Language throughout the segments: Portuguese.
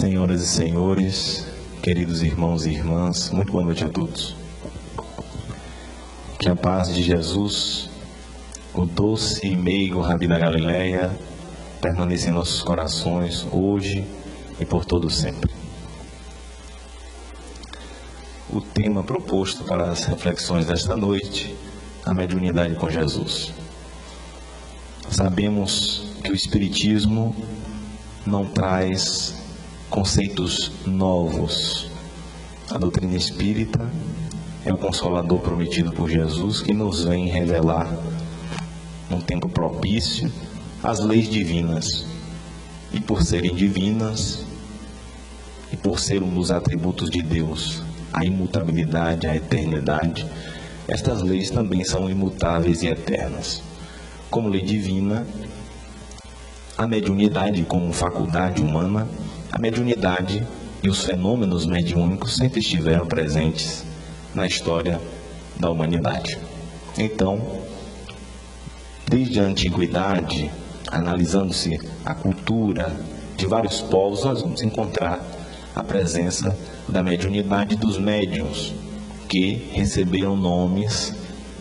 Senhoras e senhores, queridos irmãos e irmãs, muito boa noite a todos. Que a paz de Jesus, o doce e meigo Rabi da Galileia, permaneça em nossos corações hoje e por todo sempre. O tema proposto para as reflexões desta noite, a mediunidade com Jesus. Sabemos que o Espiritismo não traz conceitos novos. A doutrina espírita é o Consolador prometido por Jesus que nos vem revelar, num tempo propício, as leis divinas. E por serem divinas, e por ser um dos atributos de Deus, a imutabilidade, a eternidade, estas leis também são imutáveis e eternas. Como lei divina, a mediunidade como faculdade humana, a mediunidade e os fenômenos mediúnicos sempre estiveram presentes na história da humanidade. Então, desde a antiguidade, analisando-se a cultura de vários povos, nós vamos encontrar a presença da mediunidade dos médiuns, que receberam nomes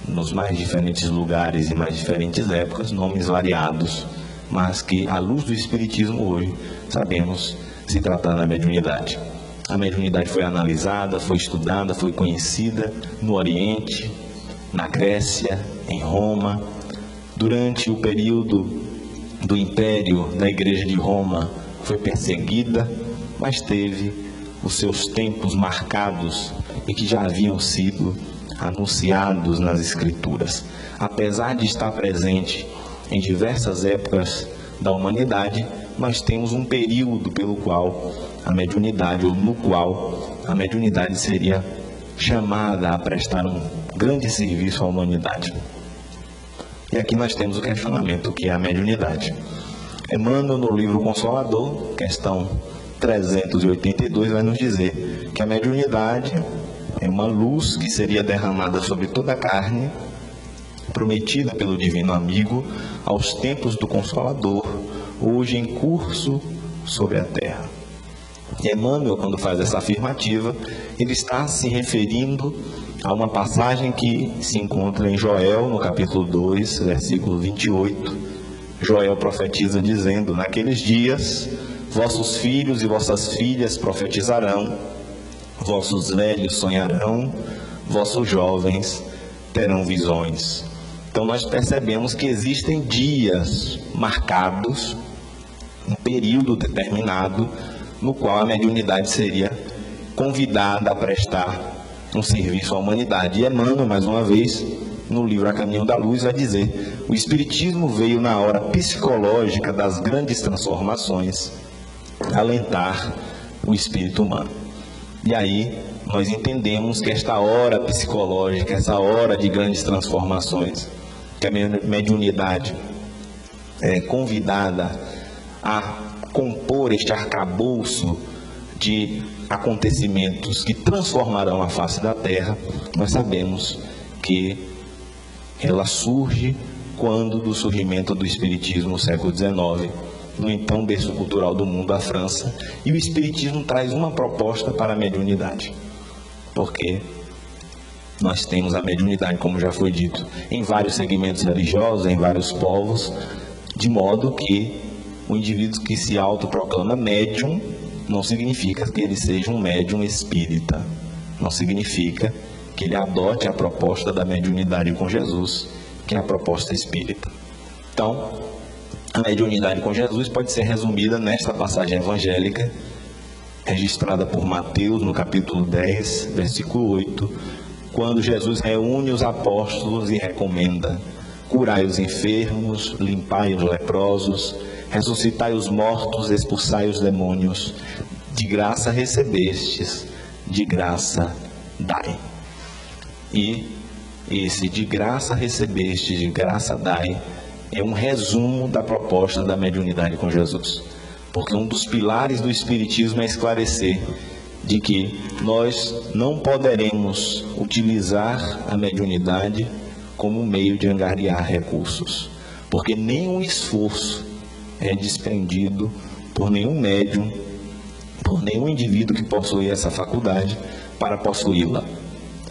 nos mais diferentes lugares e mais diferentes épocas, nomes variados, mas que, à luz do Espiritismo hoje, sabemos se tratar da mediunidade. A mediunidade foi analisada, foi estudada, foi conhecida no Oriente, na Grécia, em Roma. Durante o período do Império da Igreja de Roma, foi perseguida, mas teve os seus tempos marcados e que já haviam sido anunciados nas Escrituras. Apesar de estar presente em diversas épocas da humanidade, nós temos um período pelo qual a mediunidade, ou no qual a mediunidade seria chamada a prestar um grande serviço à humanidade. E aqui nós temos o questionamento, que é a mediunidade. Emmanuel, no livro Consolador, questão 382, vai nos dizer que a mediunidade é uma luz que seria derramada sobre toda a carne, prometida pelo Divino Amigo aos tempos do Consolador, hoje em curso sobre a terra. E Emmanuel, quando faz essa afirmativa, ele está se referindo a uma passagem que se encontra em Joel, no capítulo 2, versículo 28. Joel profetiza dizendo: naqueles dias, vossos filhos e vossas filhas profetizarão, vossos velhos sonharão, vossos jovens terão visões. Então nós percebemos que existem dias marcados, um período determinado, no qual a mediunidade seria convidada a prestar um serviço à humanidade. E Emmanuel, mais uma vez, no livro A Caminho da Luz, vai dizer: o Espiritismo veio na hora psicológica das grandes transformações alentar o espírito humano. E aí nós entendemos que esta hora psicológica, essa hora de grandes transformações, que a mediunidade é convidada a compor este arcabouço de acontecimentos que transformarão a face da Terra, nós sabemos que ela surge quando do surgimento do Espiritismo no século XIX, no então berço cultural do mundo, a França, e o Espiritismo traz uma proposta para a mediunidade, porque nós temos a mediunidade, como já foi dito, em vários segmentos religiosos, em vários povos, de modo que o indivíduo que se autoproclama médium não significa que ele seja um médium espírita, não significa que ele adote a proposta da mediunidade com Jesus, que é a proposta espírita. Então, a mediunidade com Jesus pode ser resumida nesta passagem evangélica, registrada por Mateus no capítulo 10, versículo 8, quando Jesus reúne os apóstolos e recomenda: curai os enfermos, limpai os leprosos, ressuscitai os mortos, expulsai os demônios. De graça recebestes, de graça dai. E esse de graça recebestes, de graça dai, é um resumo da proposta da mediunidade com Jesus. Porque um dos pilares do Espiritismo é esclarecer de que nós não poderemos utilizar a mediunidade como meio de angariar recursos, porque nenhum esforço é desprendido por nenhum médium por nenhum indivíduo que possui essa faculdade para possuí-la.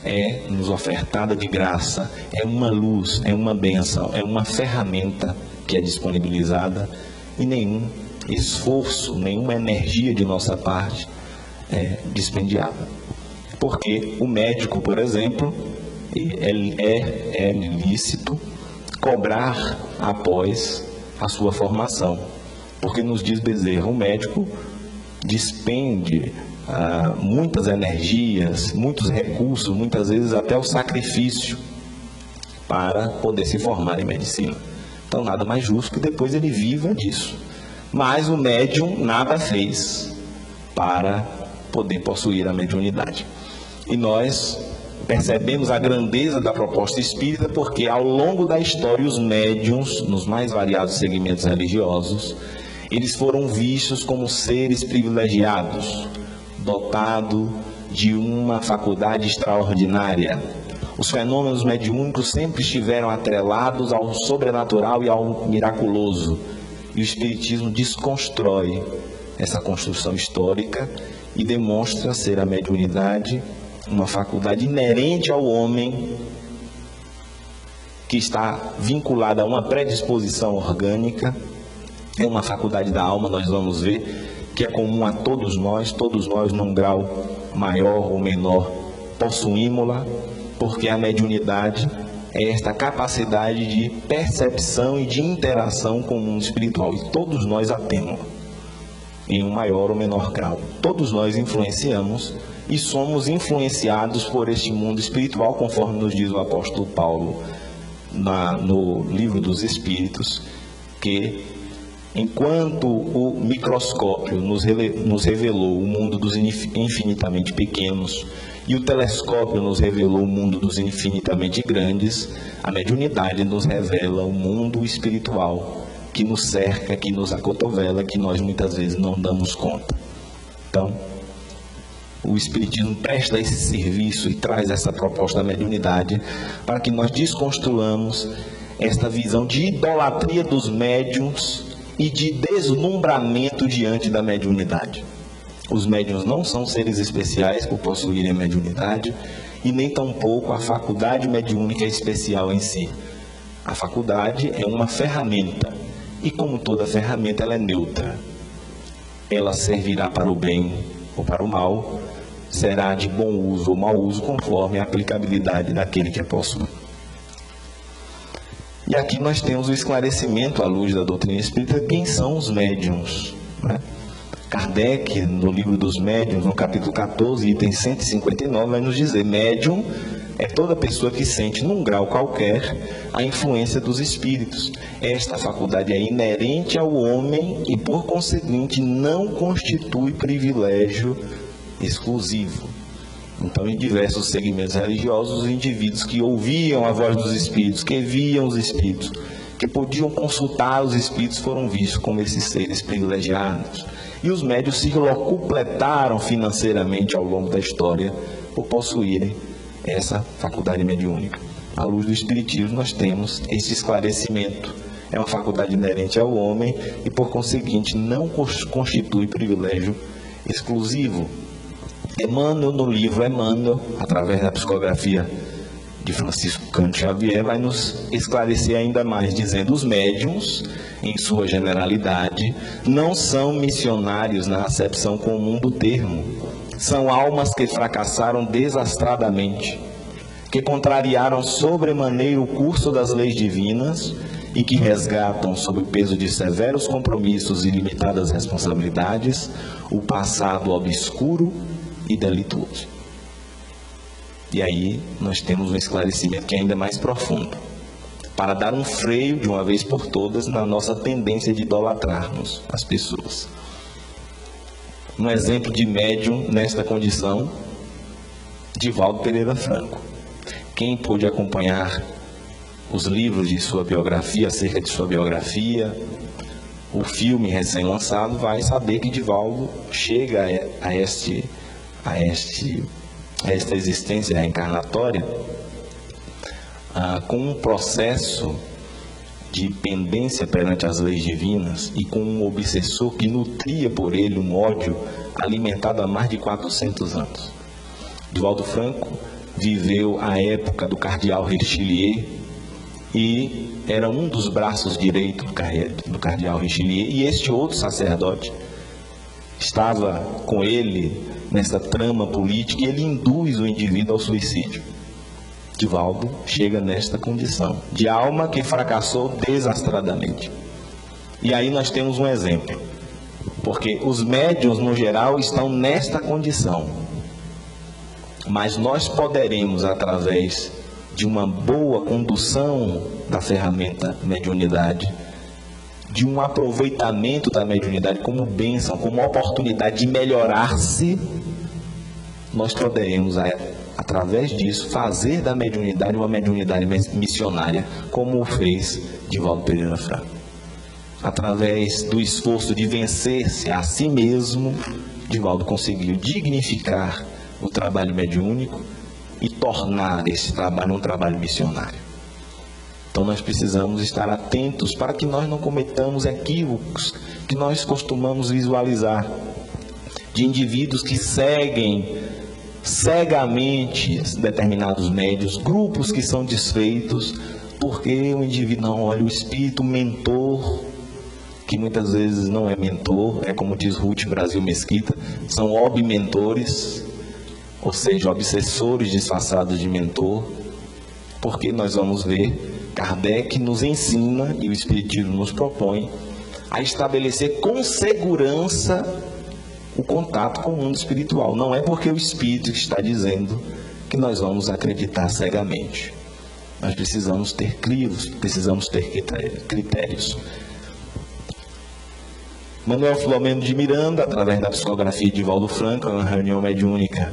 É nos ofertada de graça, é uma luz, é uma bênção, é uma ferramenta que é disponibilizada e nenhum esforço, nenhuma energia de nossa parte é dispendiada. Porque o médico, por exemplo, é lícito cobrar após a sua formação, porque nos diz Bezerra, o médico despende muitas energias, muitos recursos, muitas vezes até o sacrifício para poder se formar em medicina. Então nada mais justo que depois ele viva disso. Mas o médium nada fez para poder possuir a mediunidade. E nós percebemos a grandeza da proposta espírita porque ao longo da história os médiuns, nos mais variados segmentos religiosos, eles foram vistos como seres privilegiados, dotados de uma faculdade extraordinária. Os fenômenos mediúnicos sempre estiveram atrelados ao sobrenatural e ao miraculoso. E o Espiritismo desconstrói essa construção histórica e demonstra ser a mediunidade uma faculdade inerente ao homem que está vinculada a uma predisposição orgânica. É uma faculdade da alma, nós vamos ver, que é comum a todos nós num grau maior ou menor possuímos-la, porque a mediunidade é esta capacidade de percepção e de interação com o mundo espiritual, e todos nós a temos, em um maior ou menor grau. Todos nós influenciamos e somos influenciados por este mundo espiritual, conforme nos diz o apóstolo Paulo no livro dos Espíritos, que enquanto o microscópio nos revelou o mundo dos infinitamente pequenos e o telescópio nos revelou o mundo dos infinitamente grandes, a mediunidade nos revela o mundo espiritual que nos cerca, que nos acotovela, que nós muitas vezes não damos conta. Então, o Espiritismo presta esse serviço e traz essa proposta da mediunidade para que nós desconstruamos esta visão de idolatria dos médiuns e de deslumbramento diante da mediunidade. Os médiuns não são seres especiais por possuírem a mediunidade e nem tampouco a faculdade mediúnica é especial em si. A faculdade é uma ferramenta e, como toda ferramenta, ela é neutra. Ela servirá para o bem ou para o mal, será de bom uso ou mau uso conforme a aplicabilidade daquele que a possui. E aqui nós temos o esclarecimento à luz da doutrina espírita, quem são os médiuns, né? Kardec, no livro dos médiuns, no capítulo 14, item 159, vai nos dizer: médium é toda pessoa que sente, num grau qualquer, a influência dos espíritos. Esta faculdade é inerente ao homem e, por conseguinte, não constitui privilégio exclusivo. Então, em diversos segmentos religiosos, os indivíduos que ouviam a voz dos espíritos, que viam os espíritos, que podiam consultar os espíritos, foram vistos como esses seres privilegiados. E os médiuns se locupletaram financeiramente ao longo da história por possuírem essa faculdade mediúnica. À luz do Espiritismo, nós temos esse esclarecimento. É uma faculdade inerente ao homem e, por conseguinte, não constitui privilégio exclusivo. Emmanuel, no livro Emmanuel, através da psicografia de Francisco Cândido Xavier, vai nos esclarecer ainda mais, dizendo: os médiuns, em sua generalidade, não são missionários na acepção comum do termo. São almas que fracassaram desastradamente, que contrariaram sobremaneira o curso das leis divinas e que resgatam, sob o peso de severos compromissos e limitadas responsabilidades, o passado obscuro e delituoso. E aí nós temos um esclarecimento que é ainda mais profundo, para dar um freio de uma vez por todas na nossa tendência de idolatrarmos as pessoas. Um exemplo de médium nesta condição, Divaldo Pereira Franco. Quem pôde acompanhar os livros de sua biografia, acerca de sua biografia, o filme recém-lançado, vai saber que Divaldo chega a esta existência reencarnatória com um processo de pendência perante as leis divinas e com um obsessor que nutria por ele um ódio alimentado há mais de 400 anos. Divaldo Franco viveu a época do cardeal Richelieu e era um dos braços direitos do cardeal Richelieu, e este outro sacerdote estava com ele nessa trama política e ele induz o indivíduo ao suicídio. Divaldo chega nesta condição de alma que fracassou desastradamente. E aí nós temos um exemplo, porque os médiuns no geral estão nesta condição, mas nós poderemos, através de uma boa condução da ferramenta mediunidade, de um aproveitamento da mediunidade como bênção, como oportunidade de melhorar-se, nós poderemos, através disso, fazer da mediunidade uma mediunidade missionária, como o fez Divaldo Pereira Franco. Através do esforço de vencer-se a si mesmo, Divaldo conseguiu dignificar o trabalho mediúnico e tornar esse trabalho um trabalho missionário. Então nós precisamos estar atentos para que nós não cometamos equívocos que nós costumamos visualizar, de indivíduos que seguem cegamente determinados médios, grupos que são desfeitos, porque o indivíduo não olha o espírito mentor, que muitas vezes não é mentor, é como diz Ruth Brasil Mesquita, são obmentores, ou seja, obsessores disfarçados de mentor, porque nós vamos ver, Kardec nos ensina, e o Espiritismo nos propõe, a estabelecer com segurança o contato com o mundo espiritual. Não é porque o Espírito está dizendo que nós vamos acreditar cegamente. Nós precisamos ter crivos, precisamos ter critérios. Manuel Filomeno de Miranda, através da psicografia de Divaldo Franco, uma reunião mediúnica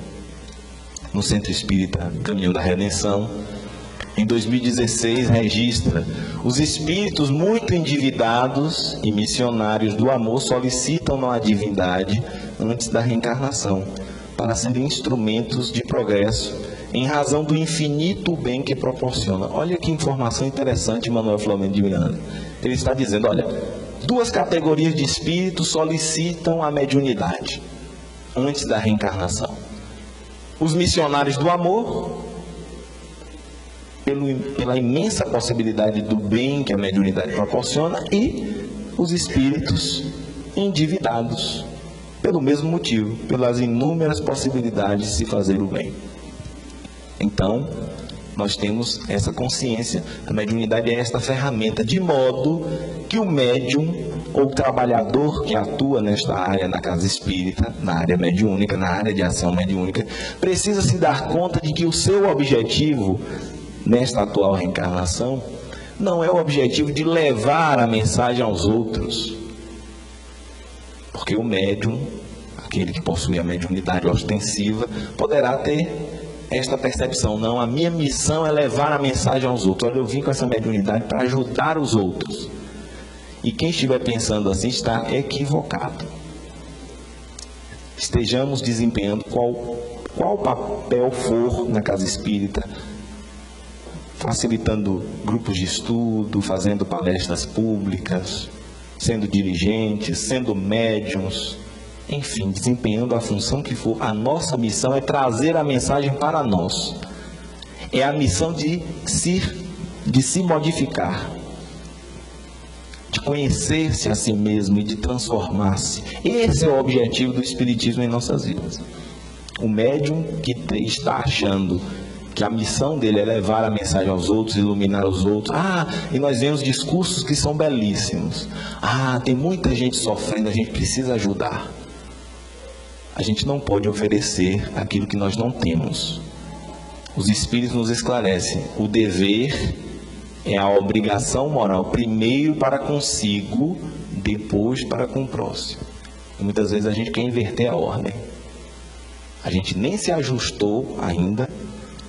no Centro Espírita Caminho da Redenção, em 2016, registra: os espíritos muito endividados e missionários do amor solicitam a divindade antes da reencarnação, para serem instrumentos de progresso, em razão do infinito bem que proporciona. Olha que informação interessante, Manuel Filomeno de Miranda. Ele está dizendo, olha, duas categorias de espíritos solicitam a mediunidade antes da reencarnação: os missionários do amor, pela imensa possibilidade do bem que a mediunidade proporciona, e os espíritos endividados, pelo mesmo motivo, pelas inúmeras possibilidades de se fazer o bem. Então, nós temos essa consciência, a mediunidade é esta ferramenta, de modo que o médium ou trabalhador que atua nesta área, na casa espírita, na área mediúnica, na área de ação mediúnica, precisa se dar conta de que o seu objetivo nesta atual reencarnação não é o objetivo de levar a mensagem aos outros, porque o médium, aquele que possui a mediunidade ostensiva, poderá ter esta percepção: não, a minha missão é levar a mensagem aos outros. Olha, eu vim com essa mediunidade para ajudar os outros. E quem estiver pensando assim está equivocado. Estejamos desempenhando qual papel for na casa espírita, facilitando grupos de estudo, fazendo palestras públicas, sendo dirigentes, sendo médiuns, enfim, desempenhando a função que for, a nossa missão é trazer a mensagem para nós. É a missão de se modificar, de conhecer-se a si mesmo e de transformar-se. Esse é o objetivo do Espiritismo em nossas vidas. O médium que está achando que a missão dele é levar a mensagem aos outros, iluminar os outros. E nós vemos discursos que são belíssimos. Tem muita gente sofrendo, a gente precisa ajudar. A gente não pode oferecer aquilo que nós não temos. Os Espíritos nos esclarecem: o dever é a obrigação moral, primeiro para consigo, depois para com o próximo. E muitas vezes a gente quer inverter a ordem. A gente nem se ajustou ainda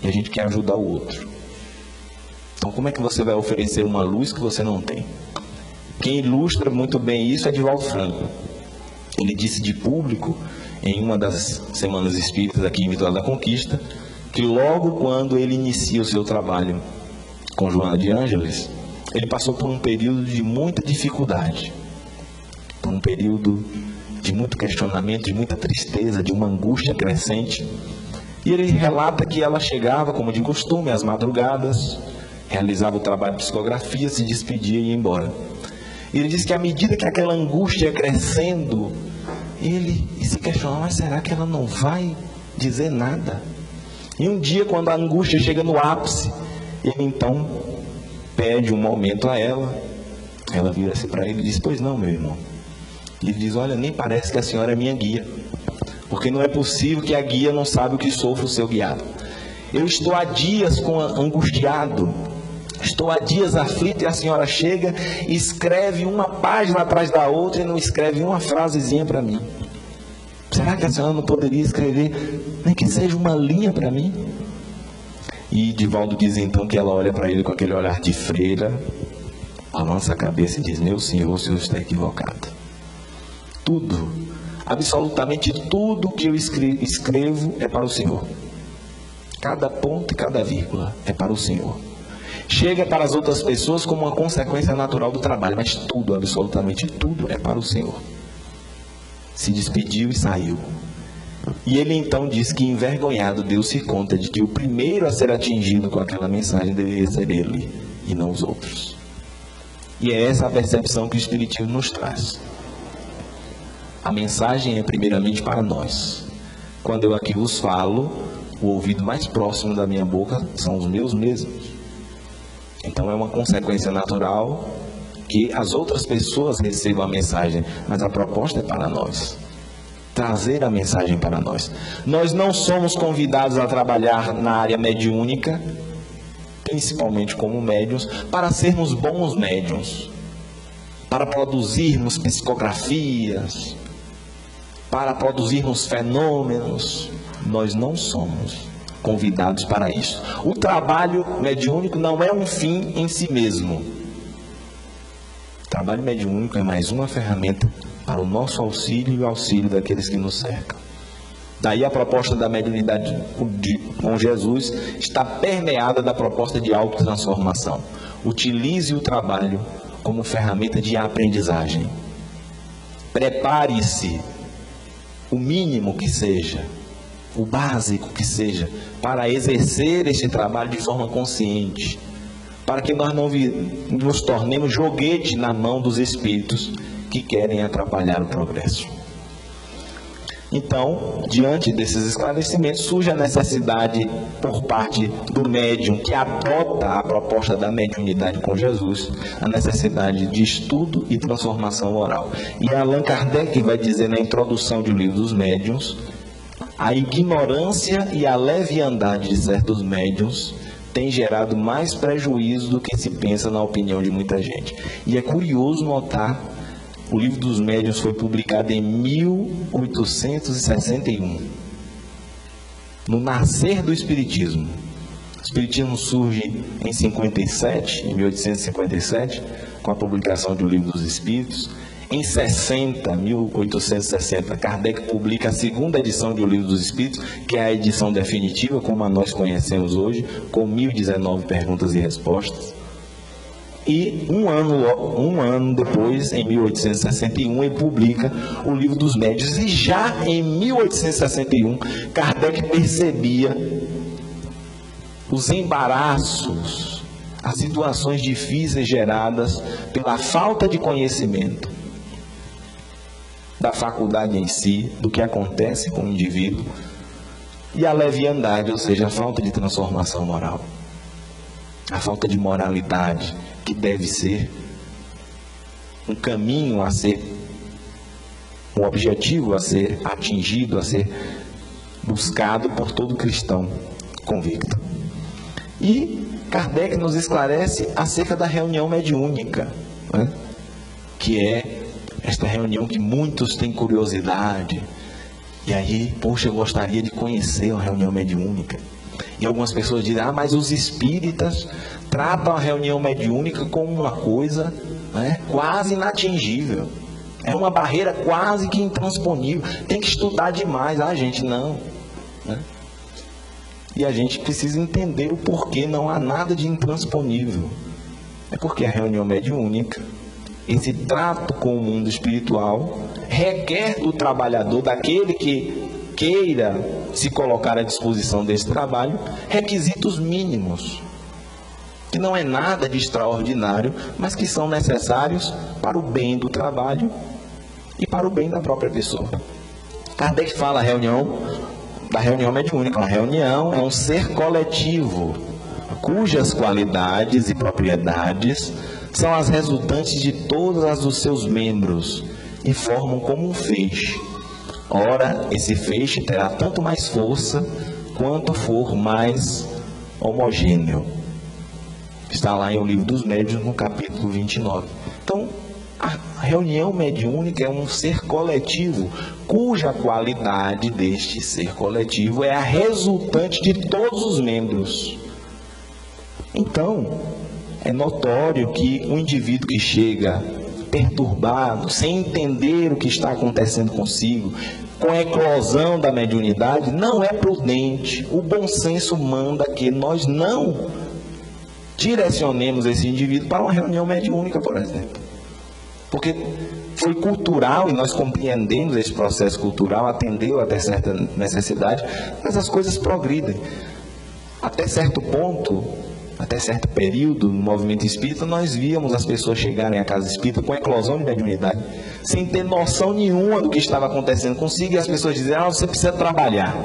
e a gente quer ajudar o outro. Então, como é que você vai oferecer uma luz que você não tem? Quem ilustra muito bem isso é Divaldo Franco. Ele disse de público, em uma das semanas espíritas aqui em Vitória da Conquista, que logo quando ele inicia o seu trabalho com Joana de Ângeles, ele passou por um período de muita dificuldade, por um período de muito questionamento, de muita tristeza, de uma angústia crescente. E ele relata que ela chegava, como de costume, às madrugadas, realizava o trabalho de psicografia, se despedia e ia embora. E ele diz que à medida que aquela angústia ia crescendo, ele se questionava, mas será que ela não vai dizer nada? E um dia, quando a angústia chega no ápice, ele então pede um momento a ela. Ela vira-se para ele e diz, pois não, meu irmão. E ele diz, olha, nem parece que a senhora é minha guia, porque não é possível que a guia não saiba o que sofre o seu guiado. Eu estou há dias angustiado, estou há dias aflito, e a senhora chega e escreve uma página atrás da outra e não escreve uma frasezinha para mim. Será que a senhora não poderia escrever nem que seja uma linha para mim? E Divaldo diz então que ela olha para ele com aquele olhar de freira, balança a cabeça e diz, meu senhor, o senhor está equivocado. Tudo, absolutamente tudo que eu escrevo é para o Senhor. Cada ponto e cada vírgula é para o Senhor. Chega para as outras pessoas como uma consequência natural do trabalho, mas tudo, absolutamente tudo é para o Senhor. Se despediu e saiu. E ele então diz que, envergonhado, deu-se conta de que o primeiro a ser atingido com aquela mensagem deveria ser ele e não os outros. E é essa a percepção que o Espiritismo nos traz. A mensagem é primeiramente para nós. Quando eu aqui vos falo, o ouvido mais próximo da minha boca são os meus mesmos. Então é uma consequência natural que as outras pessoas recebam a mensagem, mas a proposta é para nós. Trazer a mensagem para nós. Nós não somos convidados a trabalhar na área mediúnica, principalmente como médiuns, para sermos bons médiuns, para produzirmos psicografias, para produzirmos fenômenos. Nós não somos convidados para isso. O trabalho mediúnico não é um fim em si mesmo. O trabalho mediúnico é mais uma ferramenta para o nosso auxílio e o auxílio daqueles que nos cercam. Daí a proposta da mediunidade com Jesus está permeada da proposta de autotransformação. Utilize o trabalho como ferramenta de aprendizagem. Prepare-se, o mínimo que seja, o básico que seja, para exercer este trabalho de forma consciente, para que nós não nos tornemos joguete na mão dos espíritos que querem atrapalhar o progresso. Então, diante desses esclarecimentos, surge a necessidade por parte do médium que adota a proposta da mediunidade com Jesus, a necessidade de estudo e transformação moral. E Allan Kardec vai dizer na introdução do Livro dos Médiuns, a ignorância e a leviandade de certos médiuns têm gerado mais prejuízo do que se pensa na opinião de muita gente. E é curioso notar, o Livro dos Médiuns foi publicado em 1861, no nascer do Espiritismo. O Espiritismo surge em 1857, com a publicação do Livro dos Espíritos. Em 1860, Kardec publica a segunda edição do Livro dos Espíritos, que é a edição definitiva, como a nós conhecemos hoje, com 1019 perguntas e respostas. E um ano depois, em 1861, ele publica o Livro dos Médiuns. E já em 1861, Kardec percebia os embaraços, as situações difíceis geradas pela falta de conhecimento da faculdade em si, do que acontece com o indivíduo, e a leviandade, ou seja, a falta de transformação moral, a falta de moralidade, que deve ser um caminho a ser, um objetivo a ser atingido, a ser buscado por todo cristão convicto. E Kardec nos esclarece acerca da reunião mediúnica, né? Que é esta reunião que muitos têm curiosidade, e aí, poxa, eu gostaria de conhecer a reunião mediúnica. E algumas pessoas dizem, mas os espíritas tratam a reunião mediúnica como uma coisa, né, quase inatingível. É uma barreira quase que intransponível. Tem que estudar demais. Gente, não. Né? E a gente precisa entender o porquê não há nada de intransponível. É porque a reunião mediúnica, esse trato com o mundo espiritual, requer do trabalhador, daquele que queira se colocar à disposição desse trabalho, requisitos mínimos, que não é nada de extraordinário, mas que são necessários para o bem do trabalho e para o bem da própria pessoa. Kardec fala da reunião mediúnica. A reunião é um ser coletivo, cujas qualidades e propriedades são as resultantes de todas as dos seus membros e formam como um feixe. Ora, esse feixe terá tanto mais força quanto for mais homogêneo. Está lá em O Livro dos Médiuns, no capítulo 29. Então, a reunião mediúnica é um ser coletivo, cuja qualidade deste ser coletivo é a resultante de todos os membros. Então, é notório que um indivíduo que chega perturbado, sem entender o que está acontecendo consigo, com a eclosão da mediunidade, não é prudente. O bom senso manda que nós não direcionemos esse indivíduo para uma reunião mediúnica, por exemplo. Porque foi cultural e nós compreendemos esse processo cultural, atendeu até certa necessidade, mas as coisas progridem. Até certo ponto, até certo período no movimento espírita, nós víamos as pessoas chegarem à casa espírita com eclosão de mediunidade, sem ter noção nenhuma do que estava acontecendo consigo, e as pessoas diziam: você precisa trabalhar,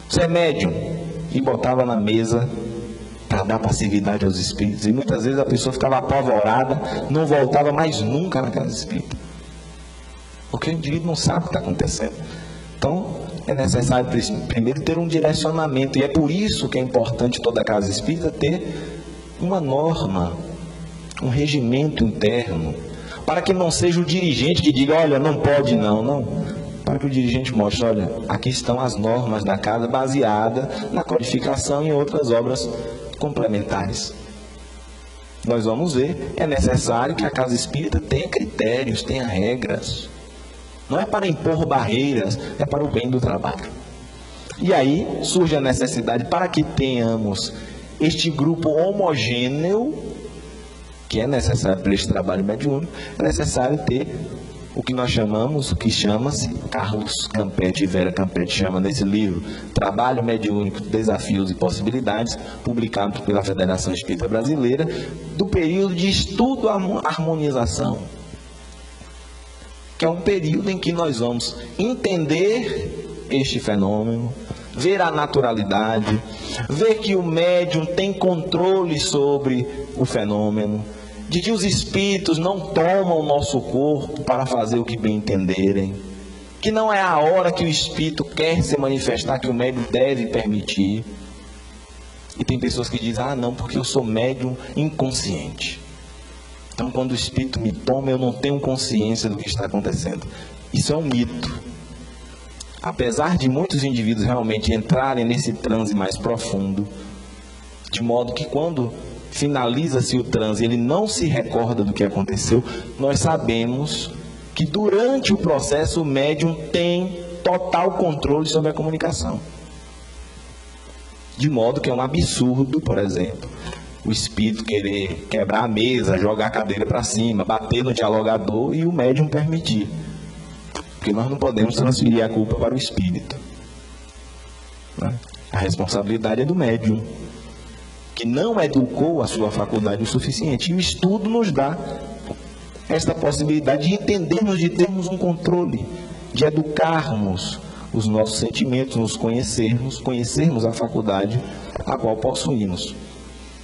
você é médium, e botava na mesa para dar passividade aos espíritos, e muitas vezes a pessoa ficava apavorada, não voltava mais nunca na casa espírita, porque o indivíduo não sabe o que está acontecendo. Então, é necessário primeiro ter um direcionamento, e é por isso que é importante toda casa espírita ter uma norma, um regimento interno, para que não seja o dirigente que diga: olha, não pode não, para que o dirigente mostre: olha, aqui estão as normas da casa, baseada na codificação e outras obras complementares. Nós vamos ver, é necessário que a casa espírita tenha critérios, tenha regras. Não é para impor barreiras, é para o bem do trabalho. E aí surge a necessidade, para que tenhamos este grupo homogêneo, que é necessário para este trabalho mediúnico, é necessário ter o que nós chamamos, o que chama-se, Carlos Campetti e Vera Campetti chama nesse livro, Trabalho Mediúnico, Desafios e Possibilidades, publicado pela Federação Espírita Brasileira, do período de estudo à harmonização, que é um período em que nós vamos entender este fenômeno, ver a naturalidade, ver que o médium tem controle sobre o fenômeno, de que os espíritos não tomam o nosso corpo para fazer o que bem entenderem, que não é a hora que o espírito quer se manifestar que o médium deve permitir. E tem pessoas que dizem: não, porque eu sou médium inconsciente. Então, quando o espírito me toma, eu não tenho consciência do que está acontecendo. Isso é um mito. Apesar de muitos indivíduos realmente entrarem nesse transe mais profundo, de modo que quando finaliza-se o transe, ele não se recorda do que aconteceu, nós sabemos que durante o processo o médium tem total controle sobre a comunicação. De modo que é um absurdo, por exemplo, o espírito querer quebrar a mesa, jogar a cadeira para cima, bater no dialogador e o médium permitir. Porque nós não podemos transferir a culpa para o espírito. A responsabilidade é do médium, que não educou a sua faculdade o suficiente. E o estudo nos dá esta possibilidade de entendermos, de termos um controle, de educarmos os nossos sentimentos, nos conhecermos a faculdade a qual possuímos.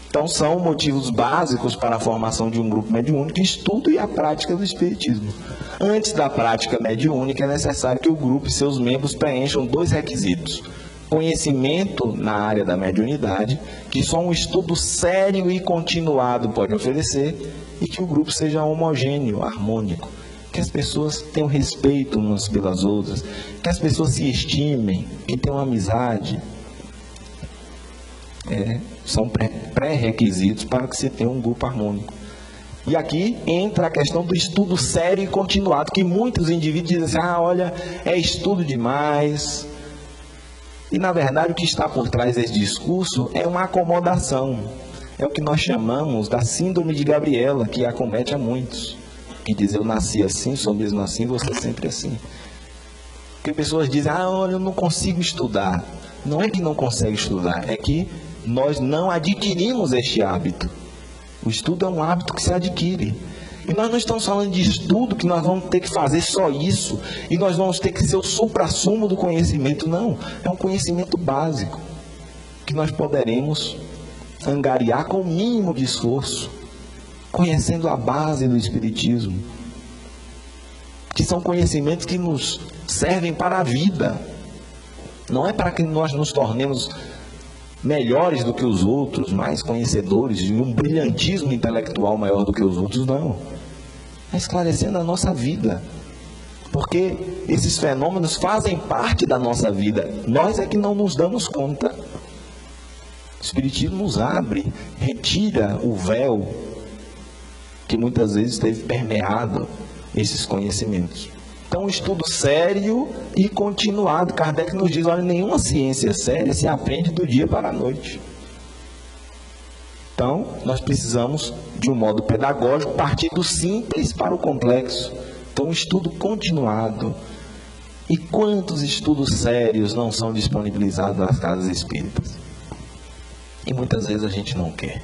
Então, são motivos básicos para a formação de um grupo mediúnico: estudo e a prática do espiritismo. Antes da prática mediúnica, é necessário que o grupo e seus membros preencham 2 requisitos: conhecimento na área da mediunidade, que só um estudo sério e continuado pode oferecer, e que o grupo seja homogêneo, harmônico, que as pessoas tenham respeito umas pelas outras, que as pessoas se estimem, que tenham amizade. São pré-requisitos para que se tenha um grupo harmônico. E aqui entra a questão do estudo sério e continuado, que muitos indivíduos dizem assim: olha, é estudo demais. E na verdade o que está por trás desse discurso é uma acomodação. É o que nós chamamos da síndrome de Gabriela, que acomete a muitos. Que diz, eu nasci assim, sou mesmo assim, você sempre assim. Porque pessoas dizem, olha, eu não consigo estudar. Não é que não consegue estudar, é que nós não adquirimos este hábito. O estudo é um hábito que se adquire. E nós não estamos falando de estudo que nós vamos ter que fazer só isso. E nós vamos ter que ser o suprassumo do conhecimento. Não, é um conhecimento básico. Que nós poderemos angariar com o mínimo de esforço. Conhecendo a base do Espiritismo. Que são conhecimentos que nos servem para a vida. Não é para que nós nos tornemos melhores do que os outros, mais conhecedores, de um brilhantismo intelectual maior do que os outros, não. É esclarecendo a nossa vida. Porque esses fenômenos fazem parte da nossa vida. Nós é que não nos damos conta. O Espiritismo nos abre, retira o véu que muitas vezes esteve permeado esses conhecimentos. Então, um estudo sério e continuado. Kardec nos diz, olha, nenhuma ciência séria se aprende do dia para a noite. Então, nós precisamos, de um modo pedagógico, partir do simples para o complexo. Então, um estudo continuado. E quantos estudos sérios não são disponibilizados nas casas espíritas? E muitas vezes a gente não quer.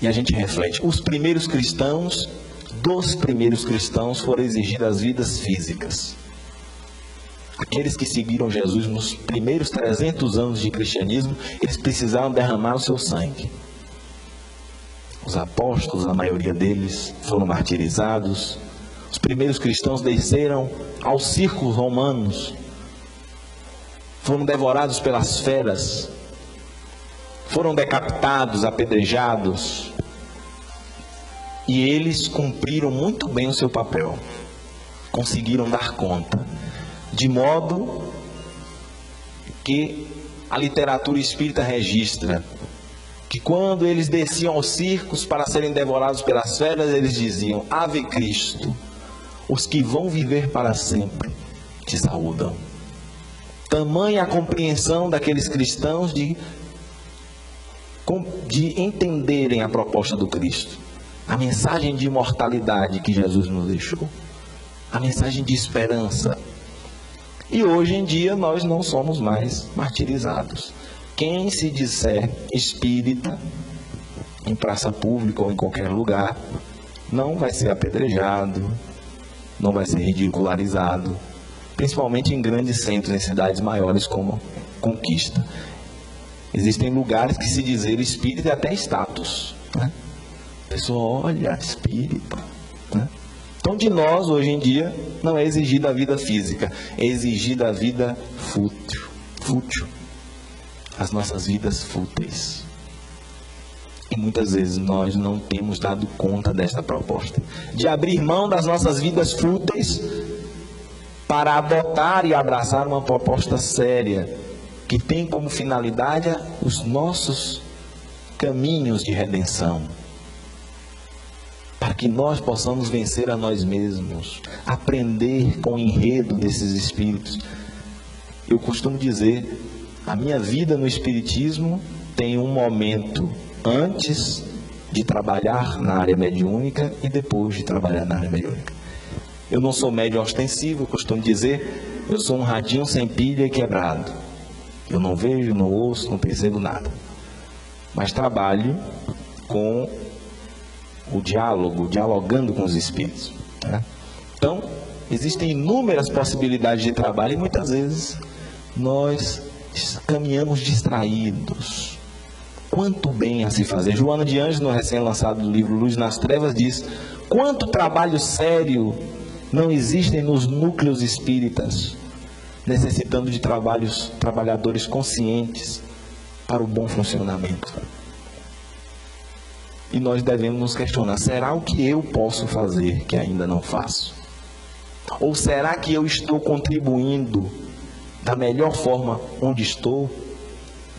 E a gente reflete. Os primeiros cristãos... Dos primeiros cristãos foram exigidas vidas físicas. Aqueles que seguiram Jesus nos primeiros 300 anos de cristianismo, eles precisaram derramar o seu sangue. Os apóstolos, a maioria deles, foram martirizados. Os primeiros cristãos desceram aos circos romanos. Foram devorados pelas feras. Foram decapitados, apedrejados. E eles cumpriram muito bem o seu papel. Conseguiram dar conta. De modo que a literatura espírita registra que quando eles desciam aos circos para serem devorados pelas feras, eles diziam, Ave Cristo, os que vão viver para sempre te saúdam. Tamanha a compreensão daqueles cristãos de entenderem a proposta do Cristo. A mensagem de imortalidade que Jesus nos deixou. A mensagem de esperança. E hoje em dia nós não somos mais martirizados. Quem se disser espírita, em praça pública ou em qualquer lugar, não vai ser apedrejado, não vai ser ridicularizado, principalmente em grandes centros, em cidades maiores como Conquista. Existem lugares que se dizer espírita é até status, né? A pessoa olha, espírita, né? Então de nós, hoje em dia, não é exigida a vida física, é exigida a vida fútil. As nossas vidas fúteis. E muitas vezes nós não temos dado conta desta proposta. De abrir mão das nossas vidas fúteis para adotar e abraçar uma proposta séria, que tem como finalidade os nossos caminhos de redenção. Para que nós possamos vencer a nós mesmos, aprender com o enredo desses espíritos. Eu costumo dizer, a minha vida no espiritismo tem um momento antes de trabalhar na área mediúnica e depois de trabalhar na área mediúnica. Eu não sou médium ostensivo, eu costumo dizer, eu sou um radinho sem pilha e quebrado. Eu não vejo, não ouço, não percebo nada. Mas trabalho com o dialogando com os espíritos, né? Então, existem inúmeras possibilidades de trabalho e muitas vezes nós caminhamos distraídos. Quanto bem a se fazer. Joana de Anjos, no recém-lançado livro Luz nas Trevas, diz: quanto trabalho sério não existem nos núcleos espíritas, necessitando de trabalhadores conscientes para o bom funcionamento. E nós devemos nos questionar, será o que eu posso fazer que ainda não faço? Ou será que eu estou contribuindo da melhor forma onde estou?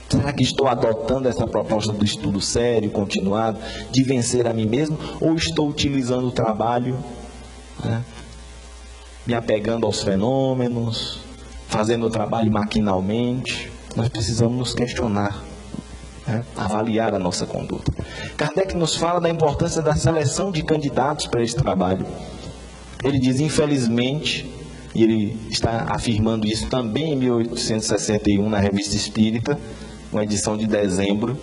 Será que estou adotando essa proposta do estudo sério, continuado, de vencer a mim mesmo? Ou estou utilizando o trabalho, né, me apegando aos fenômenos, fazendo o trabalho maquinalmente? Nós precisamos nos questionar. avaliar a nossa conduta. Kardec nos fala da importância da seleção de candidatos para esse trabalho. Ele diz, infelizmente, e ele está afirmando isso também em 1861 na Revista Espírita, uma edição de dezembro.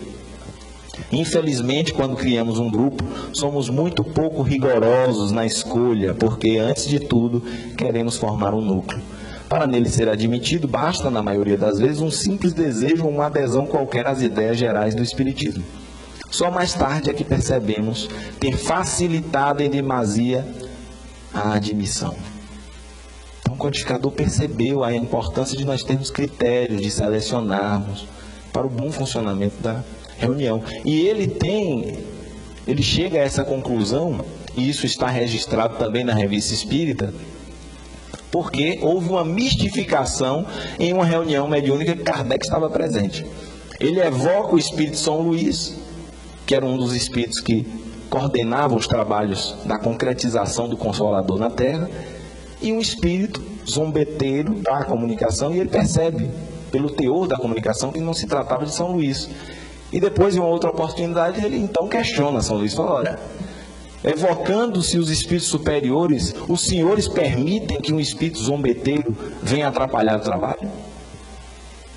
Infelizmente, quando criamos um grupo, somos muito pouco rigorosos na escolha, porque, antes de tudo, queremos formar um núcleo. Para nele ser admitido, basta, na maioria das vezes, um simples desejo ou uma adesão qualquer às ideias gerais do Espiritismo. Só mais tarde é que percebemos ter facilitado em demasia a admissão. Então, o codificador percebeu a importância de nós termos critérios, de selecionarmos para o bom funcionamento da reunião. E ele chega a essa conclusão, e isso está registrado também na Revista Espírita, porque houve uma mistificação em uma reunião mediúnica que Kardec estava presente. Ele evoca o espírito São Luís, que era um dos espíritos que coordenava os trabalhos da concretização do Consolador na Terra, e um espírito zombeteiro da comunicação, e ele percebe, pelo teor da comunicação, que não se tratava de São Luís. E depois, em uma outra oportunidade, ele então questiona São Luís, fala, olha, evocando-se os espíritos superiores, os senhores permitem que um espírito zombeteiro venha atrapalhar o trabalho?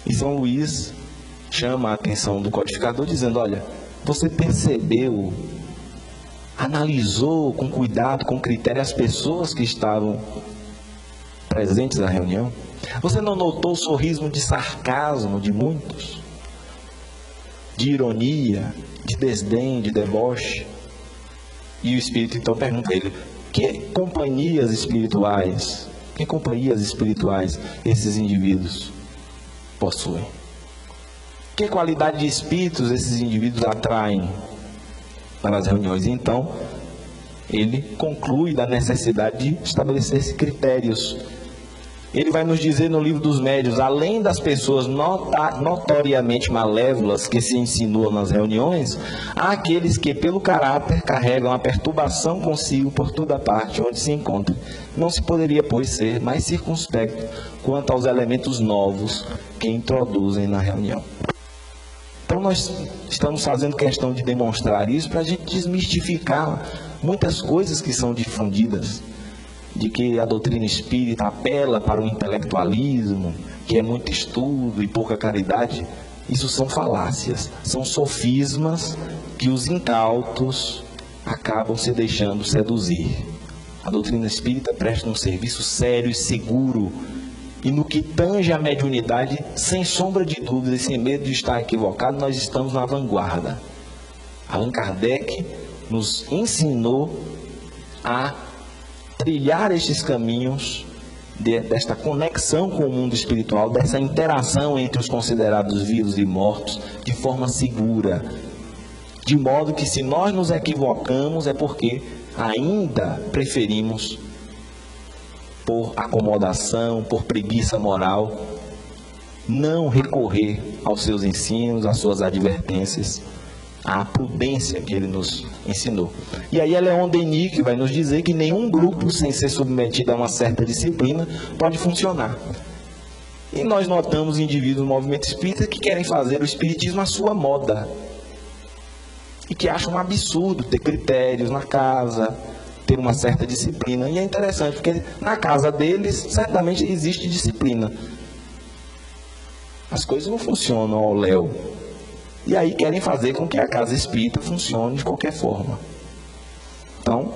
E São Luís chama a atenção do codificador, dizendo, olha, você percebeu, analisou com cuidado, com critério, as pessoas que estavam presentes na reunião? Você não notou o sorriso de sarcasmo de muitos? De ironia, de desdém, de deboche? E o Espírito então pergunta a ele, que companhias espirituais esses indivíduos possuem? Que qualidade de espíritos esses indivíduos atraem para as reuniões? Então, ele conclui da necessidade de estabelecer critérios. Ele vai nos dizer no Livro dos Médiuns, além das pessoas notoriamente malévolas que se insinuam nas reuniões, há aqueles que, pelo caráter, carregam a perturbação consigo por toda parte onde se encontram. Não se poderia, pois, ser mais circunspecto quanto aos elementos novos que introduzem na reunião. Então, nós estamos fazendo questão de demonstrar isso para a gente desmistificar muitas coisas que são difundidas, de que a doutrina espírita apela para o intelectualismo, que é muito estudo e pouca caridade. Isso são falácias, são sofismas que os incautos acabam se deixando seduzir. A doutrina espírita presta um serviço sério e seguro, e no que tange a mediunidade, sem sombra de dúvida e sem medo de estar equivocado, nós estamos na vanguarda. Allan Kardec nos ensinou a trilhar estes caminhos desta conexão com o mundo espiritual, dessa interação entre os considerados vivos e mortos, de forma segura, de modo que, se nós nos equivocamos, é porque ainda preferimos, por acomodação, por preguiça moral, não recorrer aos seus ensinos, às suas advertências, à prudência que ele nos ensinou. E aí é Leon Denis que vai nos dizer que nenhum grupo, sem ser submetido a uma certa disciplina, pode funcionar. E nós notamos indivíduos no movimento espírita que querem fazer o espiritismo à sua moda, e que acham um absurdo ter critérios na casa, ter uma certa disciplina. E é interessante, porque na casa deles certamente existe disciplina. As coisas não funcionam ao léu. E aí querem fazer com que a casa espírita funcione de qualquer forma. Então,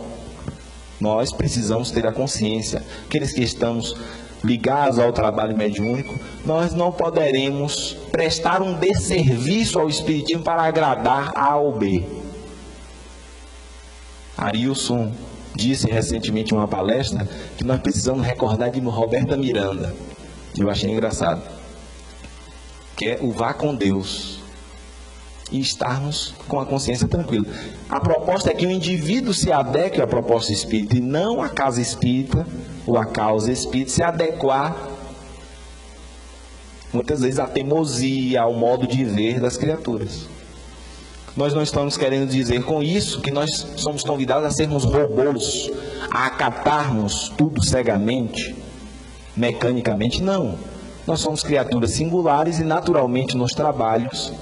nós precisamos ter a consciência, aqueles que estamos ligados ao trabalho mediúnico, nós não poderemos prestar um desserviço ao espiritismo para agradar A ou B. Arilson disse recentemente em uma palestra que nós precisamos recordar de Roberta Miranda. Eu achei engraçado. Que é o vá com Deus. E estarmos com a consciência tranquila. A proposta é que o indivíduo se adeque à proposta espírita e não a casa espírita ou a causa espírita se adequar muitas vezes à teimosia, ao modo de ver das criaturas. Nós não estamos querendo dizer com isso que nós somos convidados a sermos robôs, a acatarmos tudo cegamente, mecanicamente. Não. Nós somos criaturas singulares e naturalmente nos trabalhos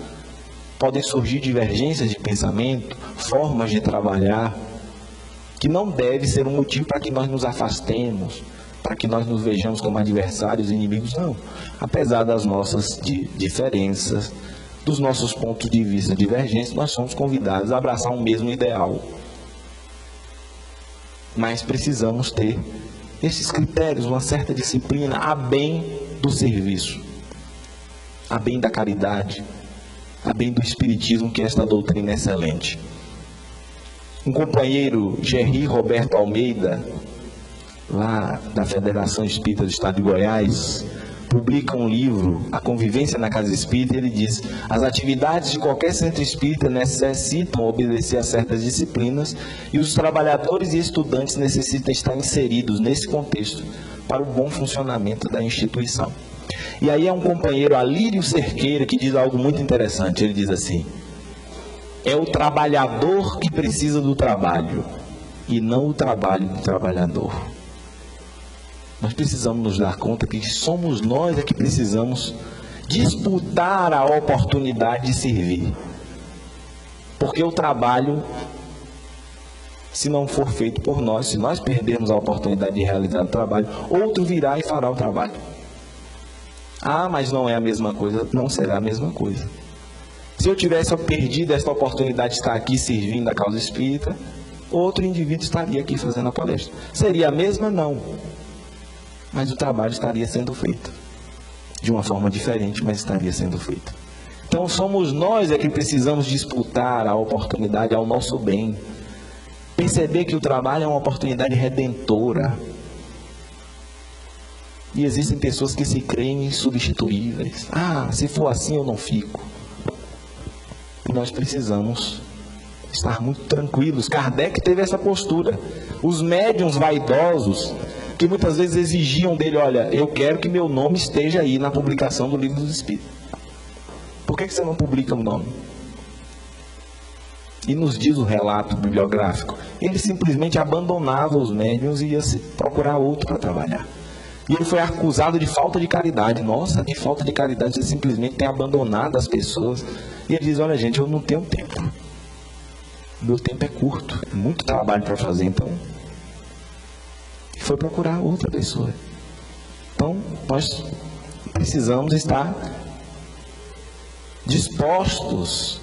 podem surgir divergências de pensamento, formas de trabalhar, que não deve ser um motivo para que nós nos afastemos, para que nós nos vejamos como adversários e inimigos, não. Apesar das nossas diferenças, dos nossos pontos de vista divergentes, nós somos convidados a abraçar um mesmo ideal. Mas precisamos ter esses critérios, uma certa disciplina, a bem do serviço, a bem da caridade, a bem do espiritismo, que esta doutrina é excelente. Um companheiro, Gerry Roberto Almeida, lá da Federação Espírita do Estado de Goiás, publica um livro, A Convivência na Casa Espírita. Ele diz: as atividades de qualquer centro espírita necessitam obedecer a certas disciplinas e os trabalhadores e estudantes necessitam estar inseridos nesse contexto para o bom funcionamento da instituição. E aí é um companheiro, Alírio Cerqueira, que diz algo muito interessante. Ele diz assim: é o trabalhador que precisa do trabalho e não o trabalho do trabalhador. Nós precisamos nos dar conta que somos nós que precisamos disputar a oportunidade de servir. Porque o trabalho, se não for feito por nós, se nós perdermos a oportunidade de realizar o trabalho, outro virá e fará o trabalho. Ah, mas não é a mesma coisa. Não será a mesma coisa. Se eu tivesse perdido esta oportunidade de estar aqui servindo a causa espírita, outro indivíduo estaria aqui fazendo a palestra. Seria a mesma? Não. Mas o trabalho estaria sendo feito. De uma forma diferente, mas estaria sendo feito. Então somos nós que precisamos disputar a oportunidade ao nosso bem. Perceber que o trabalho é uma oportunidade redentora. E existem pessoas que se creem insubstituíveis. Ah, se for assim eu não fico. E nós precisamos estar muito tranquilos. Kardec teve essa postura. Os médiuns vaidosos, que muitas vezes exigiam dele: olha, eu quero que meu nome esteja aí na publicação do Livro dos Espíritos. Por que você não publica o nome? E nos diz o relato bibliográfico, ele simplesmente abandonava os médiuns e ia procurar outro para trabalhar. E ele foi acusado de falta de caridade. Nossa, de falta de caridade, você simplesmente tem abandonado as pessoas. E ele diz: olha gente, eu não tenho tempo. Meu tempo é curto, é muito trabalho para fazer, então. E foi procurar outra pessoa. Então, nós precisamos estar dispostos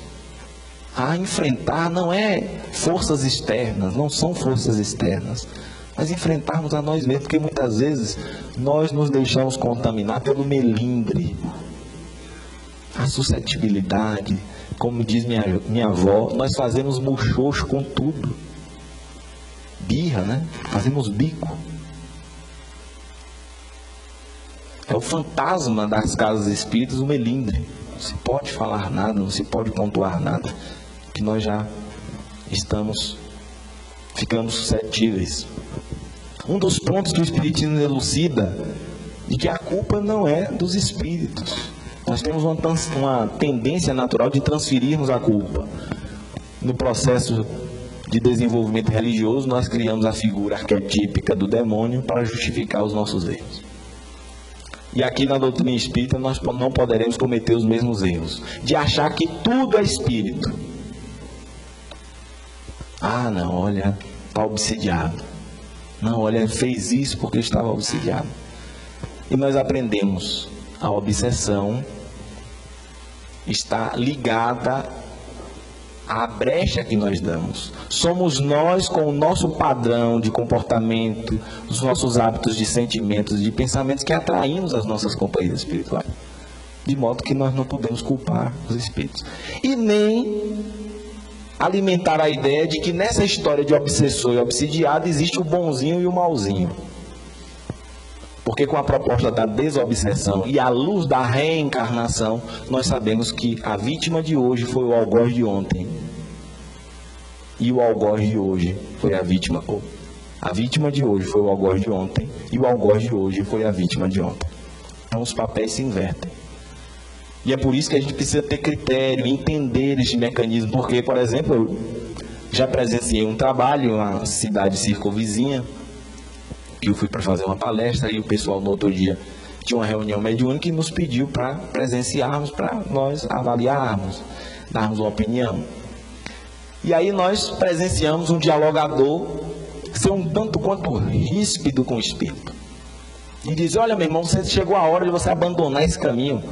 a enfrentar, não é forças externas, não são forças externas, mas enfrentarmos a nós mesmos, porque muitas vezes nós nos deixamos contaminar pelo melindre, a suscetibilidade. Como diz minha avó, nós fazemos muxoxo com tudo. Birra, né? Fazemos bico. É o fantasma das casas espíritas, o melindre. Não se pode falar nada, não se pode pontuar nada, que nós já estamos ficando suscetíveis. Um dos pontos que o Espiritismo elucida é que a culpa não é dos espíritos. Nós temos uma tendência natural de transferirmos a culpa. No processo de desenvolvimento religioso, nós criamos a figura arquetípica do demônio para justificar os nossos erros. E aqui na doutrina espírita nós não poderemos cometer os mesmos erros, de achar que tudo é espírito. Ah, não, olha, está obsidiado. Não, olha, fez isso porque estava obsidiado. E nós aprendemos, a obsessão está ligada à brecha que nós damos. Somos nós, com o nosso padrão de comportamento, os nossos hábitos de sentimentos, de pensamentos, que atraímos as nossas companhias espirituais. De modo que nós não podemos culpar os espíritos. E nem alimentar a ideia de que nessa história de obsessor e obsidiado existe o bonzinho e o mauzinho. Porque com a proposta da desobsessão e à luz da reencarnação, nós sabemos que a vítima de hoje foi o algoz de ontem. E o algoz de hoje foi a vítima. A vítima de hoje foi o algoz de ontem. E o algoz de hoje foi a vítima de ontem. Então os papéis se invertem. E é por isso que a gente precisa ter critério, entender este mecanismo. Porque, por exemplo, eu já presenciei um trabalho em uma cidade circunvizinha, que eu fui para fazer uma palestra, e o pessoal no outro dia tinha uma reunião mediúnica e nos pediu para presenciarmos, para nós avaliarmos. darmos uma opinião. E aí nós presenciamos um dialogador ser um tanto quanto ríspido com o espírito. E dizer: olha, meu irmão, você chegou a hora de você abandonar esse caminho.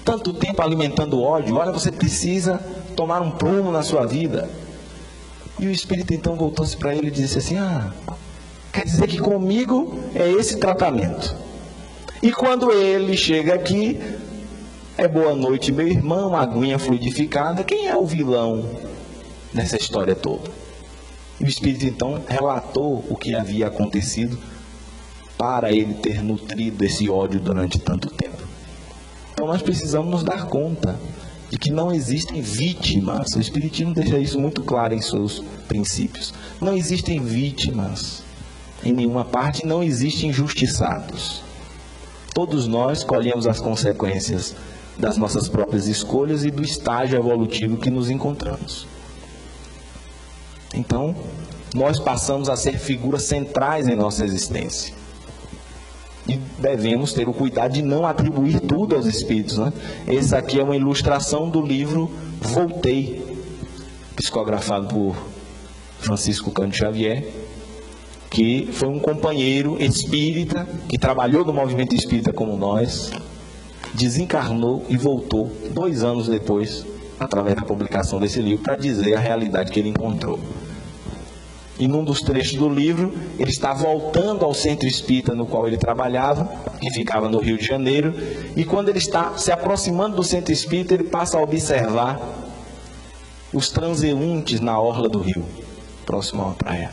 Tanto tempo alimentando ódio, olha, você precisa tomar um prumo na sua vida. E o espírito então voltou-se para ele e disse assim: quer dizer que comigo é esse tratamento. E quando ele chega aqui, é boa noite, meu irmão, aguinha fluidificada. Quem é o vilão nessa história toda? E o espírito então relatou o que havia acontecido para ele ter nutrido esse ódio durante tanto tempo. Então nós precisamos nos dar conta de que não existem vítimas. O Espiritismo deixa isso muito claro em seus princípios. Não existem vítimas em nenhuma parte, não existem injustiçados. Todos nós colhemos as consequências das nossas próprias escolhas e do estágio evolutivo que nos encontramos. Então, nós passamos a ser figuras centrais em nossa existência. E devemos ter o cuidado de não atribuir tudo aos espíritos, né? Esse aqui é uma ilustração do livro Voltei, psicografado por Francisco Cândido Xavier, que foi um companheiro espírita que trabalhou no movimento espírita como nós, desencarnou e voltou 2 anos depois, através da publicação desse livro, para dizer a realidade que ele encontrou. E num dos trechos do livro, ele está voltando ao centro espírita no qual ele trabalhava, que ficava no Rio de Janeiro, e quando ele está se aproximando do centro espírita, ele passa a observar os transeuntes na orla do rio, próximo à praia.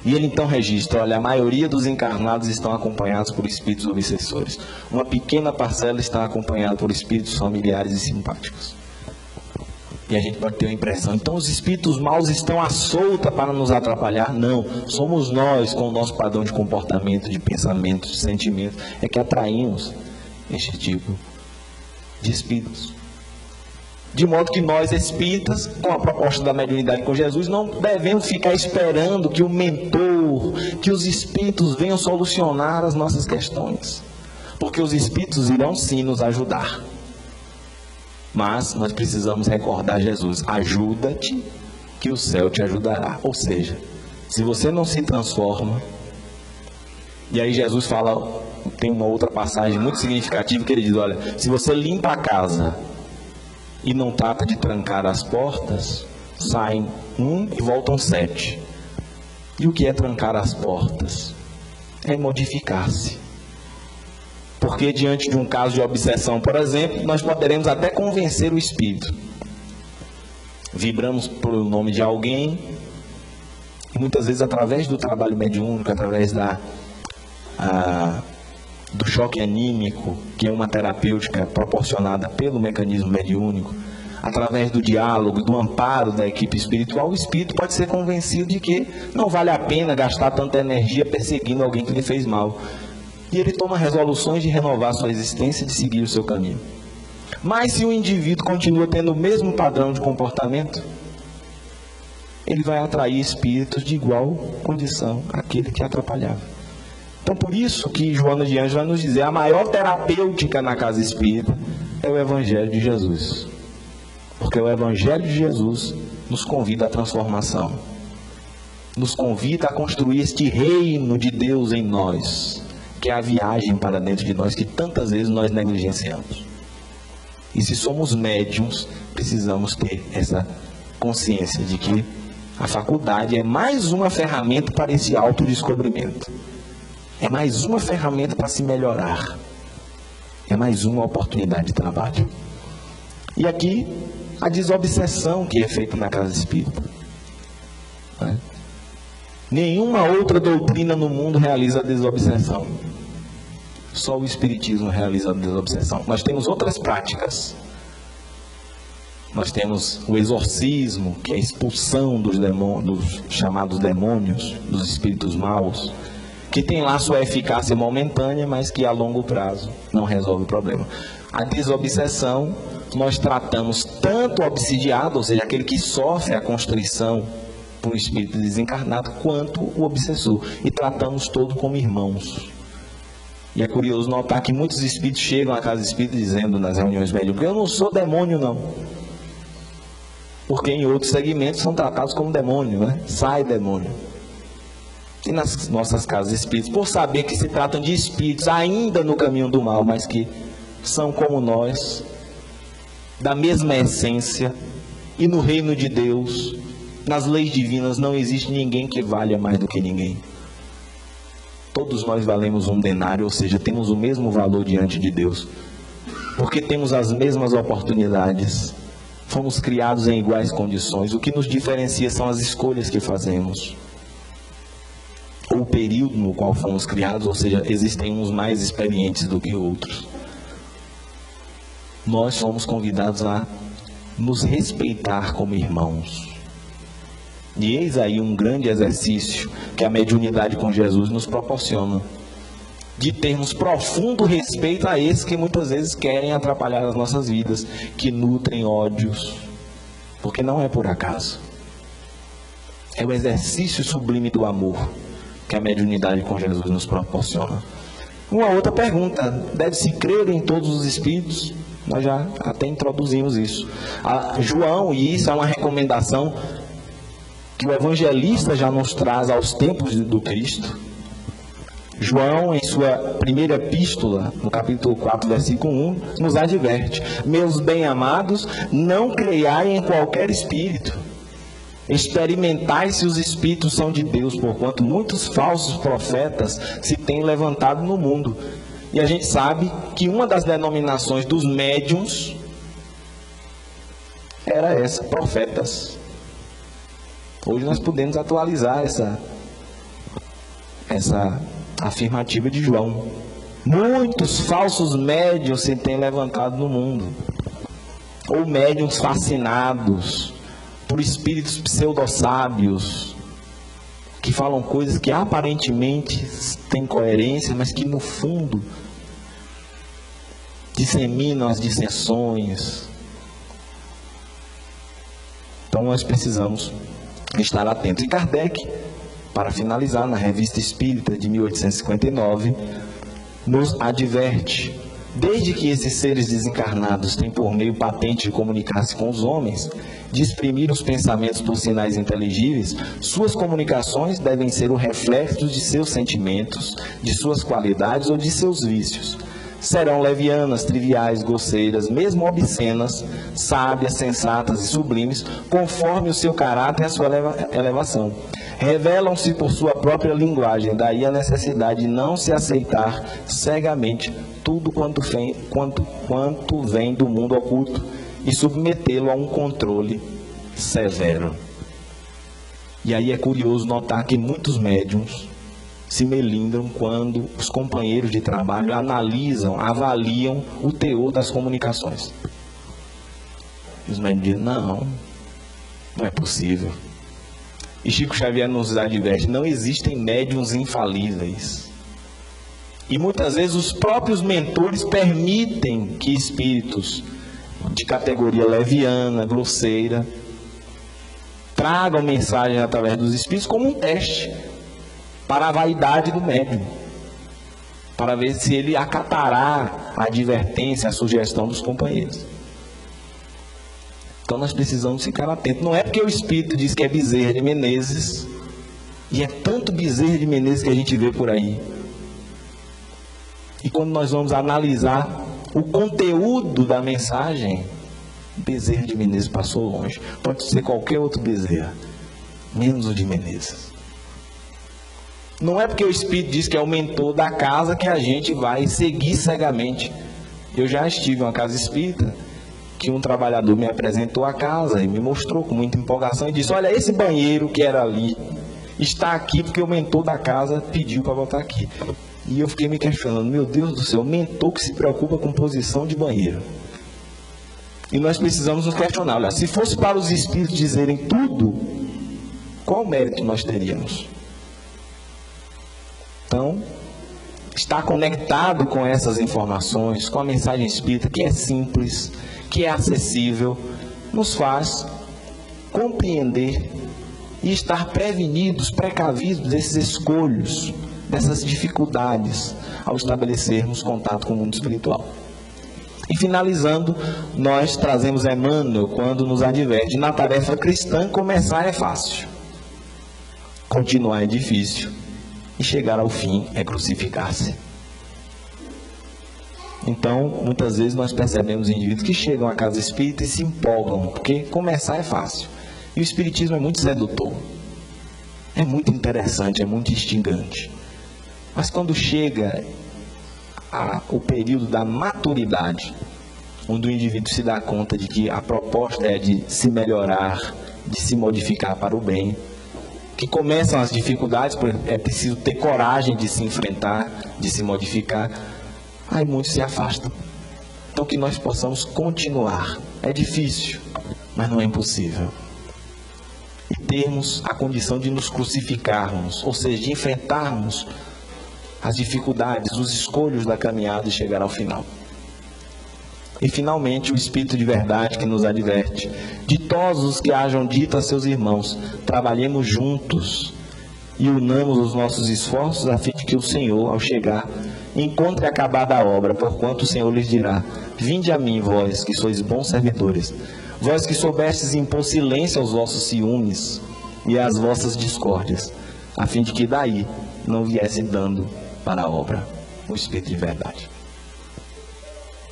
E ele então registra: olha, a maioria dos encarnados estão acompanhados por espíritos obsessores. Uma pequena parcela está acompanhada por espíritos familiares e simpáticos. E a gente pode ter uma impressão: então os espíritos maus estão à solta para nos atrapalhar? Não, somos nós, com o nosso padrão de comportamento, de pensamento, de sentimento, é que atraímos este tipo de espíritos. De modo que nós espíritas, com a proposta da mediunidade com Jesus, não devemos ficar esperando que o mentor, que os espíritos venham solucionar as nossas questões, porque os espíritos irão sim nos ajudar. Mas nós precisamos recordar Jesus: ajuda-te, que o céu te ajudará. Ou seja, se você não se transforma, e aí Jesus fala, tem uma outra passagem muito significativa que ele diz: olha, se você limpa a casa e não trata de trancar as portas, saem 1 e voltam 7. E o que é trancar as portas? É modificar-se. Porque diante de um caso de obsessão, por exemplo, nós poderemos até convencer o espírito. Vibramos pelo nome de alguém, e muitas vezes através do trabalho mediúnico, através do choque anímico, que é uma terapêutica proporcionada pelo mecanismo mediúnico, através do diálogo, do amparo da equipe espiritual, o espírito pode ser convencido de que não vale a pena gastar tanta energia perseguindo alguém que lhe fez mal. E ele toma resoluções de renovar sua existência e de seguir o seu caminho. Mas se o indivíduo continua tendo o mesmo padrão de comportamento, ele vai atrair espíritos de igual condição àquele que atrapalhava. Então, por isso que Joana de Ângeles vai nos dizer: a maior terapêutica na casa espírita é o Evangelho de Jesus. Porque o Evangelho de Jesus nos convida à transformação, nos convida a construir este reino de Deus em nós, que é a viagem para dentro de nós que tantas vezes nós negligenciamos. E se somos médiums, precisamos ter essa consciência de que a faculdade é mais uma ferramenta para esse autodescobrimento. É mais uma ferramenta para se melhorar. É mais uma oportunidade de trabalho. E aqui, a desobsessão que é feita na casa espírita. Nenhuma outra doutrina no mundo realiza a desobsessão. Só o Espiritismo realiza a desobsessão. Nós temos outras práticas. Nós temos o exorcismo, que é a expulsão dos chamados demônios, dos espíritos maus, que tem lá sua eficácia momentânea, mas que a longo prazo não resolve o problema. A desobsessão, nós tratamos tanto o obsidiado, ou seja, aquele que sofre a constrição por um espírito desencarnado, quanto o obsessor. E tratamos todos como irmãos. E é curioso notar que muitos espíritos chegam à casa espírita dizendo nas reuniões médicas: eu não sou demônio, não. porque em outros segmentos são tratados como demônio, né? Sai demônio. E nas nossas casas espíritas, por saber que se tratam de espíritos ainda no caminho do mal, mas que são como nós, da mesma essência, e no reino de Deus, nas leis divinas, não existe ninguém que valha mais do que ninguém. Todos nós valemos um denário, ou seja, temos o mesmo valor diante de Deus, porque temos as mesmas oportunidades, fomos criados em iguais condições. O que nos diferencia são as escolhas que fazemos, ou o período no qual fomos criados, ou seja, existem uns mais experientes do que outros. Nós somos convidados a nos respeitar como irmãos. E eis aí um grande exercício que a mediunidade com Jesus nos proporciona, de termos profundo respeito a esses que muitas vezes querem atrapalhar as nossas vidas, que nutrem ódios, porque não é por acaso. É o exercício sublime do amor que a mediunidade com Jesus nos proporciona. Uma outra pergunta: deve-se crer em todos os espíritos? Nós já até introduzimos isso. João, e isso é uma recomendação que o evangelista já nos traz aos tempos do Cristo. João, em sua primeira epístola, no capítulo 4, versículo 1, nos adverte: meus bem-amados, não creiai em qualquer espírito. Experimentai se os espíritos são de Deus, porquanto muitos falsos profetas se têm levantado no mundo. E a gente sabe que uma das denominações dos médiuns era essa, profetas. Hoje nós podemos atualizar essa afirmativa de João. Muitos falsos médiuns se têm levantado no mundo, ou médiuns fascinados por espíritos pseudo-sábios, que falam coisas que aparentemente têm coerência, mas que no fundo disseminam as dissensões. Então nós precisamos estar atentos. E Kardec, para finalizar, na Revista Espírita de 1859, nos adverte: desde que esses seres desencarnados têm por meio patente de comunicar-se com os homens, de exprimir os pensamentos por sinais inteligíveis, suas comunicações devem ser o reflexo de seus sentimentos, de suas qualidades ou de seus vícios. Serão levianas, triviais, grosseiras, mesmo obscenas, sábias, sensatas e sublimes, conforme o seu caráter e a sua elevação. Revelam-se por sua própria linguagem, daí a necessidade de não se aceitar cegamente tudo quanto vem do mundo oculto e submetê-lo a um controle severo. E aí é curioso notar que muitos médiuns se melindram quando os companheiros de trabalho analisam, avaliam o teor das comunicações. Os médiuns dizem: não é possível. E Chico Xavier nos adverte: não existem médiuns infalíveis. E muitas vezes os próprios mentores permitem que espíritos de categoria leviana, grosseira, tragam mensagem através dos espíritos como um teste para a vaidade do médium, para ver se ele acatará a advertência, a sugestão dos companheiros. Então nós precisamos ficar atentos. Não é porque o espírito diz que é Bezerra de Menezes, e é tanto Bezerra de Menezes que a gente vê por aí. E quando nós vamos analisar o conteúdo da mensagem, Bezerra de Menezes passou longe. Pode ser qualquer outro Bezerra, menos o de Menezes. Não é porque o Espírito diz que é o mentor da casa que a gente vai seguir cegamente. Eu já estive em uma casa espírita que um trabalhador me apresentou a casa e me mostrou com muita empolgação e disse: olha, esse banheiro que era ali está aqui porque o mentor da casa pediu para botar aqui. E eu fiquei me questionando: meu Deus do céu, o mentor que se preocupa com posição de banheiro. E nós precisamos nos questionar: olha, se fosse para os espíritos dizerem tudo, qual mérito nós teríamos? Então, estar conectado com essas informações, com a mensagem espírita, que é simples, que é acessível, nos faz compreender e estar prevenidos, precavidos desses escolhos, dessas dificuldades, ao estabelecermos contato com o mundo espiritual. E finalizando, nós trazemos Emmanuel quando nos adverte: na tarefa cristã, começar é fácil, continuar é difícil, e chegar ao fim é crucificar-se. Então, muitas vezes nós percebemos indivíduos que chegam à casa espírita e se empolgam, porque começar é fácil. E o espiritismo é muito sedutor, é muito interessante, é muito instigante. Mas quando chega o período da maturidade, onde o indivíduo se dá conta de que a proposta é de se melhorar, de se modificar para o bem, que começam as dificuldades, é preciso ter coragem de se enfrentar, de se modificar, aí muitos se afastam. Então que nós possamos continuar. É difícil, mas não é impossível. E termos a condição de nos crucificarmos, ou seja, de enfrentarmos as dificuldades, os escolhos da caminhada e chegar ao final. E finalmente o Espírito de verdade que nos adverte: ditosos que hajam dito a seus irmãos, trabalhemos juntos e unamos os nossos esforços a fim de que o Senhor, ao chegar, encontre acabada a obra, porquanto o Senhor lhes dirá: vinde a mim, vós que sois bons servidores, vós que soubestes impor silêncio aos vossos ciúmes e às vossas discórdias, a fim de que daí não viesse dando para a obra. O Espírito de verdade.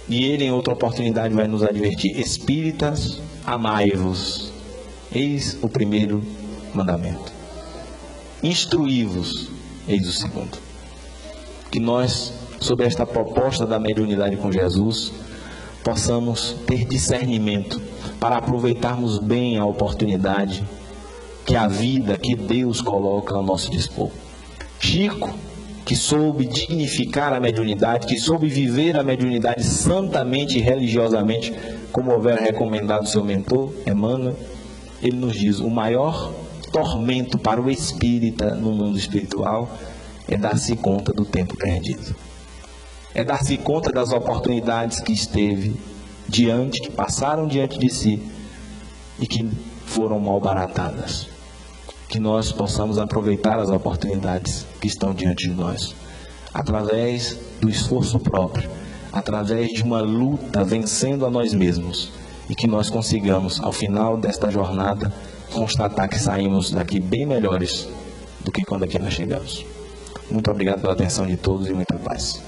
E ele, em outra oportunidade, vai nos advertir: espíritas, amai-vos. Eis o primeiro mandamento. Instruí-vos. Eis o segundo. Que nós, sobre esta proposta da mediunidade com Jesus, possamos ter discernimento para aproveitarmos bem a oportunidade que a vida, que Deus coloca ao nosso dispor. Chico, que soube dignificar a mediunidade, que soube viver a mediunidade santamente e religiosamente, como houver recomendado seu mentor, Emmanuel, ele nos diz: o maior tormento para o espírita no mundo espiritual é dar-se conta do tempo perdido. É dar-se conta das oportunidades que esteve diante, que passaram diante de si e que foram malbaratadas. Que nós possamos aproveitar as oportunidades que estão diante de nós, através do esforço próprio, através de uma luta vencendo a nós mesmos, e que nós consigamos, ao final desta jornada, constatar que saímos daqui bem melhores do que quando aqui nós chegamos. Muito obrigado pela atenção de todos e muita paz.